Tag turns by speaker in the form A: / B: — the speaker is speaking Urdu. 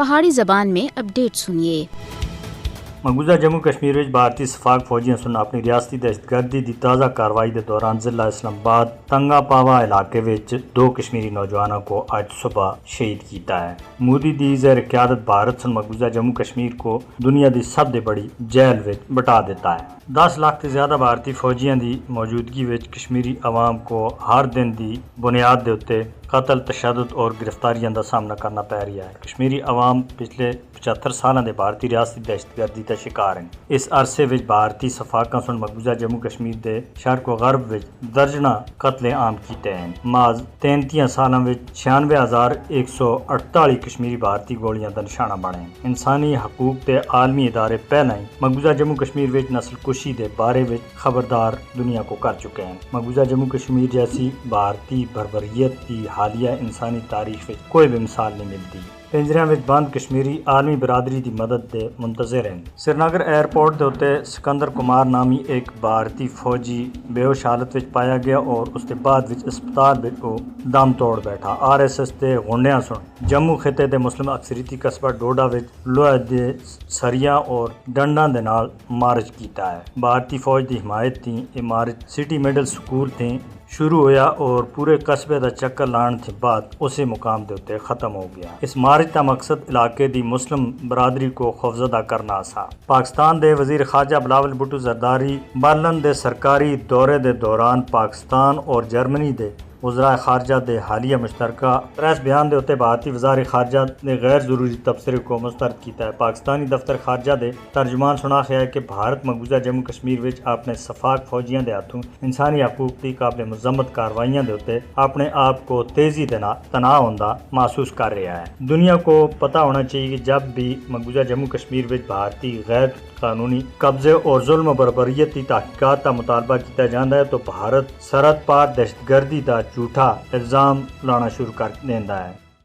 A: پہاڑی زبان میں اپڈیٹ سنیے۔
B: مقبوضہ جموں کشمیر وچ بھارتی سفاق فوجیاں سن اپنی ریاستی دہشت گردی دی تازہ کاروائی دے دوران ضلع اسلام آباد تنگا پاوا علاقے وچ 2 کشمیری نوجوانوں کو آج صبح شہید کیتا ہے۔ مودی دی زیر قیادت بھارت سن مقبوضہ جموں کشمیر کو دنیا دی سب دے بڑی جیل وچ بٹا دیتا ہے۔ 10 لاکھ تے زیادہ بھارتی فوجیاں دی موجودگی وچ کشمیری عوام کو ہر دن دی بنیاد دے اتے قتل، تشدد اور گرفتاریاں دا سامنا کرنا پی رہا ہے۔ کشمیری عوام پچھلے 75 سالاں دے بھارتی ریاستی دہشت گردی دا شکار ہیں۔ اس عرصے وچ بھارتی صفاقاں سن مقبوضہ جموں کشمیر دے شرق و غرب وچ درجناں قتل عام کیتے ہیں۔ محض 33 سالاں وچ 96,148 کشمیری بھارتی گولیاں دا نشانہ بنے ہیں۔ انسانی حقوق تے عالمی ادارے پہلے ہی مقبوضہ جموں کشمیر وچ نسل کشی دے بارے وچ خبردار دنیا کو کر چکے ہیں۔ مقبوضہ جموں کشمیر جیسی بھارتی بربریت کی حالیہ انسانی تاریخ وچ کوئی بھی مثال نہیں ملتی۔ پنجریاں وچ بند کشمیری عالمی برادری دی مدد دے منتظر ہیں۔ سری نگر ایئرپورٹ دے اتے سکندر کمار نامی ایک بھارتی فوجی بے ہوش حالت وچ پایا گیا اور اس کے بعد وچ اسپتال وچ وہ دم توڑ بیٹھا۔ RSS دے غنڈیاں سن جموں خطے دے مسلم اکثریتی قصبہ ڈوڈا وچ لوہے دے سریاں اور ڈنڈاں دے نال مارچ کیتا ہے۔ بھارتی فوج دی حمایت تھی یہ مارچ سٹی مڈل سکول تھی شروع ہویا اور پورے قصبے دا چکر لان تھے بعد اسی مقام دے اتے ختم ہو گیا۔ اس مارچ کا مقصد علاقے دی مسلم برادری کو خوفزدہ کرنا سا۔ پاکستان دے وزیر خارجہ بلاول بھٹو زرداری برلن دے سرکاری دورے دے دوران پاکستان اور جرمنی دے وزراء خارجہ دے حالیہ مشترکہ پریس بیان دے اتے بھارتی وزارت خارجہ نے غیر ضروری تبصرے کو مسترد کیتا ہے۔ پاکستانی دفتر خارجہ دے ترجمان سنا ہے کہ بھارت مقبوضہ جموں کشمیر وچ اپنے سفاق فوجیاں دے ہاتھوں انسانی حقوق دی قابل مذمت کاروائیاں دے اتے اپنے آپ کو تیزی دے نال تناع ہوندا محسوس کر رہا ہے۔ دنیا کو پتہ ہونا چاہیے کہ جب بھی مقبوضہ جموں کشمیر وچ بھارتی غیر قانونی قبضے اور ظلم و بربریت کی تحقیقات کا مطالبہ کیا جاتا ہے تو بھارت سرحد پار دہشت گردی کا جھوٹا الزام لانا شروع کر دیتا ہے۔